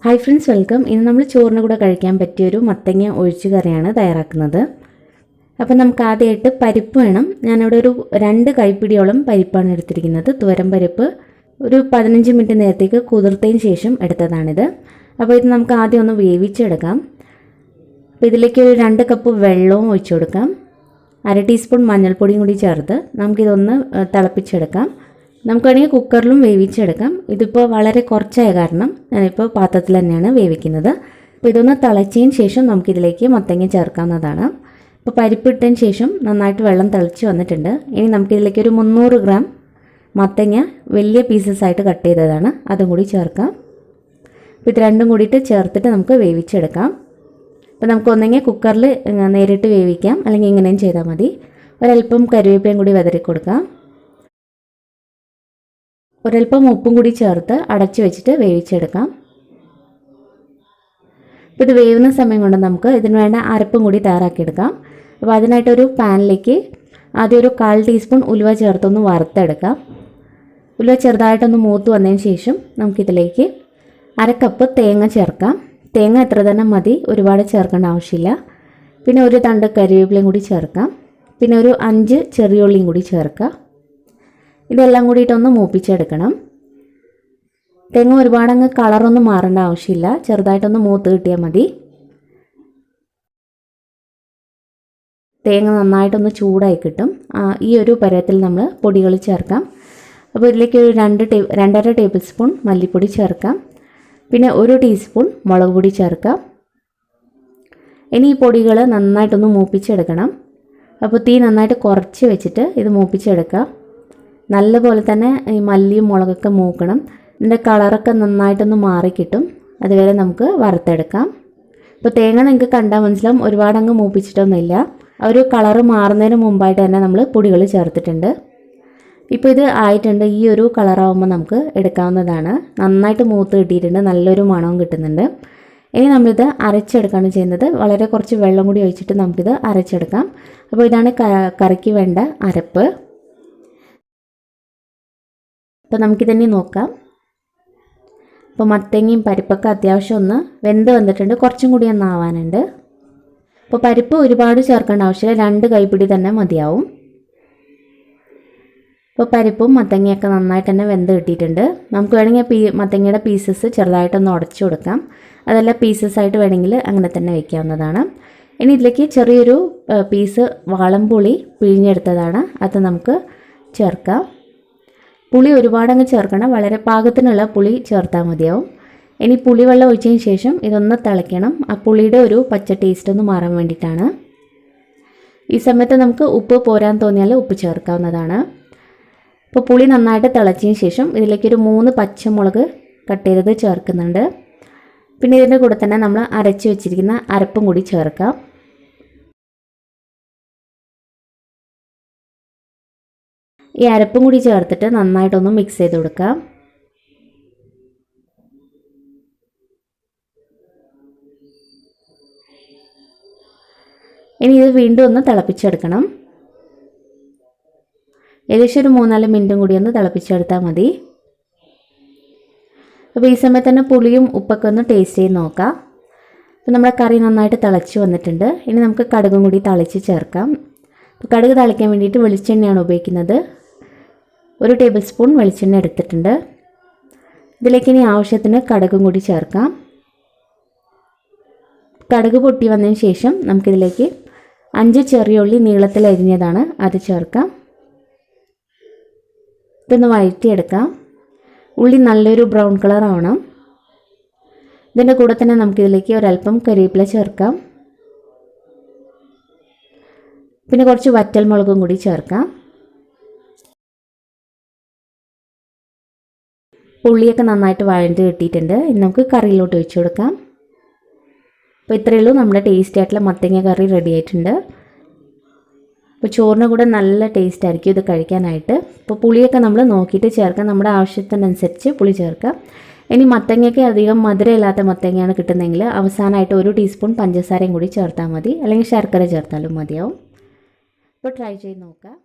Hi friends, welcome. ഇന്ന് നമ്മൾ ചോറിന് കൂടെ കഴിക്കാൻ പറ്റിയൊരു മത്തങ്ങ ഒഴിച്ചു കറിയാണ് തയ്യാറാക്കുന്നത്. അപ്പോൾ നമുക്ക് ആദ്യമായിട്ട് പരിപ്പ് വേണം. ഞാനിവിടെ ഒരു 2 കൈപ്പിടിയോളം പരിപ്പാണ് എടുത്തിരിക്കുന്നത്. തുവരം പരിപ്പ് ഒരു 15 മിനിറ്റ് നേരത്തേക്ക് കുതിർത്തതിന് ശേഷം എടുത്തതാണിത്. അപ്പോൾ ഇത് നമുക്ക് ആദ്യം ഒന്ന് വേവിച്ചെടുക്കാം. അപ്പോൾ ഇതിലേക്ക് ഒരു 2 കപ്പ് വെള്ളവും ഒഴിച്ചു കൊടുക്കാം. 1/2 ടീസ്പൂൺ മഞ്ഞൾപ്പൊടിയും കൂടി ചേർത്ത് നമുക്കിതൊന്ന് തിളപ്പിച്ചെടുക്കാം. നമുക്ക് വേണമെങ്കിൽ കുക്കറിലും വേവിച്ചെടുക്കാം. ഇതിപ്പോൾ വളരെ കുറച്ചായ കാരണം ഞാനിപ്പോൾ പാത്രത്തിൽ തന്നെയാണ് വേവിക്കുന്നത്. അപ്പോൾ ഇതൊന്ന് തിളച്ചതിന് ശേഷം നമുക്കിതിലേക്ക് മത്തങ്ങ ചേർക്കാവുന്നതാണ്. ഇപ്പോൾ പരിപ്പിട്ടതിന് ശേഷം നന്നായിട്ട് വെള്ളം തിളച്ച് വന്നിട്ടുണ്ട്. ഇനി നമുക്കിതിലേക്ക് ഒരു 300 ഗ്രാം മത്തങ്ങ വലിയ പീസസ് ആയിട്ട് കട്ട് ചെയ്തതാണ്, അതും കൂടി ചേർക്കാം. അപ്പോൾ ഇത് രണ്ടും കൂടിയിട്ട് ചേർത്തിട്ട് നമുക്ക് വേവിച്ചെടുക്കാം. അപ്പോൾ നമുക്ക് ഒന്നെങ്കിൽ കുക്കറിൽ നേരിട്ട് വേവിക്കാം, അല്ലെങ്കിൽ ഇങ്ങനെയും ചെയ്താൽ മതി. ഒരല്പം കറിവേപ്പിലയും കൂടി വിതറി കൊടുക്കാം. ഒരല്പം ഉപ്പും കൂടി ചേർത്ത് അടച്ചു വെച്ചിട്ട് വേവിച്ചെടുക്കാം. അപ്പോൾ ഇത് വേവുന്ന സമയം കൊണ്ട് നമുക്ക് ഇതിന് വേണ്ട അരപ്പും കൂടി തയ്യാറാക്കിയെടുക്കാം. അപ്പോൾ അതിനായിട്ടൊരു പാനിലേക്ക് ആദ്യം ഒരു 1/4 ടീസ്പൂൺ ഉലുവ ചേർത്തൊന്ന് വറുത്തെടുക്കാം. ഉലുവ ചെറുതായിട്ടൊന്ന് മൂത്ത് വന്നതിന് ശേഷം നമുക്കിതിലേക്ക് 1/2 കപ്പ് തേങ്ങ ചേർക്കാം. തേങ്ങ എത്ര തന്നെ മതി, ഒരുപാട് ചേർക്കേണ്ട ആവശ്യമില്ല. പിന്നെ ഒരു തണ്ട് കറിവേപ്പിലയും കൂടി ചേർക്കാം. പിന്നെ ഒരു 5 ചെറിയ ഉള്ളിയും കൂടി ചേർക്കാം. ഇതെല്ലാം കൂടിയിട്ടൊന്ന് മൂപ്പിച്ചെടുക്കണം. തേങ്ങ ഒരുപാടങ്ങ് കളറൊന്നും മാറേണ്ട ആവശ്യമില്ല, ചെറുതായിട്ടൊന്ന് മൂത്ത് കിട്ടിയാൽ മതി. തേങ്ങ നന്നായിട്ടൊന്ന് ചൂടായി കിട്ടും. ഈ ഒരു പരുവത്തിൽ നമ്മൾ പൊടികൾ ചേർക്കാം. അപ്പോൾ ഇതിലേക്ക് ഒരു 2.5 ടേബിൾ സ്പൂൺ മല്ലിപ്പൊടി ചേർക്കാം. പിന്നെ 1 ടീസ്പൂൺ മുളക് പൊടി ചേർക്കാം. ഇനി ഈ പൊടികൾ നന്നായിട്ടൊന്ന് മൂപ്പിച്ചെടുക്കണം. അപ്പോൾ തീ നന്നായിട്ട് കുറച്ച് വെച്ചിട്ട് ഇത് മൂപ്പിച്ചെടുക്കാം. നല്ലപോലെ തന്നെ ഈ മല്ലിയും മുളകൊക്കെ മൂക്കണം. ഇതിൻ്റെ കളറൊക്കെ നന്നായിട്ടൊന്ന് മാറിക്കിട്ടും. അതുവരെ നമുക്ക് വറുത്തെടുക്കാം. ഇപ്പോൾ തേങ്ങ നിങ്ങൾക്ക് കണ്ടാൽ മനസ്സിലാവും, ഒരുപാടങ്ങ് മൂപ്പിച്ചിട്ടൊന്നുമില്ല. ആ ഒരു കളറ് മാറുന്നതിന് മുമ്പായിട്ട് തന്നെ നമ്മൾ പൊടികൾ ചേർത്തിട്ടുണ്ട്. ഇപ്പോൾ ഇത് ആയിട്ടുണ്ട്. ഈ ഒരു കളറാവുമ്പോൾ നമുക്ക് എടുക്കാവുന്നതാണ്. നന്നായിട്ട് മൂത്ത് കിട്ടിയിട്ടുണ്ട്, നല്ലൊരു മണവും കിട്ടുന്നുണ്ട്. ഇനി നമ്മളിത് അരച്ചെടുക്കുകയാണ് ചെയ്യുന്നത്. വളരെ കുറച്ച് വെള്ളം കൂടി ഒഴിച്ചിട്ട് നമുക്കിത് അരച്ചെടുക്കാം. അപ്പോൾ ഇതാണ് കറിക്ക് വേണ്ട അരപ്പ്. അപ്പോൾ നമുക്കിതന്നെ നോക്കാം. അപ്പോൾ മത്തങ്ങയും പരിപ്പൊക്കെ അത്യാവശ്യം ഒന്ന് വെന്ത് വന്നിട്ടുണ്ട്, കുറച്ചും കൂടി ഒന്ന് ആവാനുണ്ട്. അപ്പോൾ പരിപ്പ് ഒരുപാട് ചേർക്കേണ്ട ആവശ്യമില്ല, 2 കൈപ്പിടി തന്നെ മതിയാവും. അപ്പോൾ പരിപ്പും മത്തങ്ങയൊക്കെ നന്നായിട്ട് തന്നെ വെന്ത് കിട്ടിയിട്ടുണ്ട്. നമുക്ക് വേണമെങ്കിൽ മത്തങ്ങയുടെ പീസസ് ചെറുതായിട്ടൊന്ന് ഉടച്ചു കൊടുക്കാം. അതല്ല പീസസായിട്ട് വേണമെങ്കിൽ അങ്ങനെ തന്നെ വയ്ക്കാവുന്നതാണ്. ഇനി ഇതിലേക്ക് ചെറിയൊരു പീസ് വാളംപുളി പിഴിഞ്ഞെടുത്തതാണ്, അത് നമുക്ക് ചേർക്കാം. പുളി ഒരുപാടങ്ങ് ചേർക്കണം, വളരെ പാകത്തിനുള്ള പുളി ചേർത്താൽ മതിയാവും. ഇനി പുളിവെള്ളം ഒഴിച്ചതിന് ശേഷം ഇതൊന്ന് തിളയ്ക്കണം. ആ പുളിയുടെ ഒരു പച്ച ടേസ്റ്റ് ഒന്ന് മാറാൻ വേണ്ടിയിട്ടാണ്. ഈ സമയത്ത് നമുക്ക് ഉപ്പ് പോരാൻ തോന്നിയാൽ ഉപ്പ് ചേർക്കാവുന്നതാണ്. അപ്പോൾ പുളി നന്നായിട്ട് തിളച്ചതിന് ശേഷം ഇതിലേക്കൊരു 3 പച്ചമുളക് കട്ട് ചെയ്തത് ചേർക്കുന്നുണ്ട്. പിന്നെ ഇതിൻ്റെ കൂടെ തന്നെ നമ്മൾ അരച്ച് വെച്ചിരിക്കുന്ന അരപ്പും കൂടി ചേർക്കാം. ഈ അരപ്പും കൂടി ചേർത്തിട്ട് നന്നായിട്ടൊന്ന് മിക്സ് ചെയ്ത് കൊടുക്കാം. ഇനി ഇത് വീണ്ടും ഒന്ന് തിളപ്പിച്ചെടുക്കണം. ഏകദേശം ഒരു 3-4 മിനിറ്റും കൂടി ഒന്ന് തിളപ്പിച്ചെടുത്താൽ മതി. അപ്പോൾ ഈ സമയത്ത് തന്നെ പുളിയും ഉപ്പൊക്കെ ഒന്ന് ടേസ്റ്റ് ചെയ്ത് നോക്കാം. അപ്പോൾ നമ്മുടെ കറി നന്നായിട്ട് തിളച്ച് വന്നിട്ടുണ്ട്. ഇനി നമുക്ക് കടുകും കൂടി തളിച്ച് ചേർക്കാം. അപ്പോൾ കടുക് തളിക്കാൻ വേണ്ടിയിട്ട് വെളിച്ചെണ്ണയാണ് ഉപയോഗിക്കുന്നത്. 1 ടേബിൾ സ്പൂൺ വെളിച്ചെണ്ണ എടുത്തിട്ടുണ്ട്. ഇതിലേക്ക് ഇനി ആവശ്യത്തിന് കടുകും കൂടി ചേർക്കാം. കടുക് പൊട്ടി വന്നതിന് ശേഷം നമുക്കിതിലേക്ക് 5 ചെറിയ ഉള്ളി നീളത്തിൽ അരിഞ്ഞതാണ്, അത് ചേർക്കാം. ഇതൊന്ന് വഴറ്റിയെടുക്കാം. ഉള്ളി നല്ലൊരു ബ്രൗൺ കളർ ആവണം. ഇതിൻ്റെ കൂടെ തന്നെ നമുക്കിതിലേക്ക് ഒരല്പം കരിവേപ്പില ചേർക്കാം. പിന്നെ കുറച്ച് വറ്റൽ മുളകും കൂടി ചേർക്കാം. ഉള്ളിയൊക്കെ നന്നായിട്ട് വഴണ്ട് കിട്ടിയിട്ടുണ്ട്. ഇനി നമുക്ക് കറിയിലോട്ട് ഒഴിച്ചു കൊടുക്കാം. അപ്പോൾ ഇത്രയേ ഉള്ളൂ, നമ്മുടെ ടേസ്റ്റി ആയിട്ടുള്ള മത്തങ്ങ കറി റെഡി ആയിട്ടുണ്ട്. അപ്പോൾ ചോറിന് കൂടെ നല്ല ടേസ്റ്റ് ആയിരിക്കും ഇത് കഴിക്കാനായിട്ട്. അപ്പോൾ പുളിയൊക്കെ നമ്മൾ നോക്കിയിട്ട് ചേർക്കാം, നമ്മുടെ ആവശ്യത്തിനനുസരിച്ച് പുളി ചേർക്കാം. ഇനി മത്തങ്ങയ്ക്ക് അധികം മധുരമില്ലാത്ത മത്തങ്ങയാണ് കിട്ടുന്നതെങ്കിൽ അവസാനമായിട്ട് 1 ടീസ്പൂൺ പഞ്ചസാരയും കൂടി ചേർത്താൽ മതി, അല്ലെങ്കിൽ ശർക്കര ചേർത്താലും മതിയാവും. അപ്പോൾ ട്രൈ ചെയ്ത് നോക്കാം.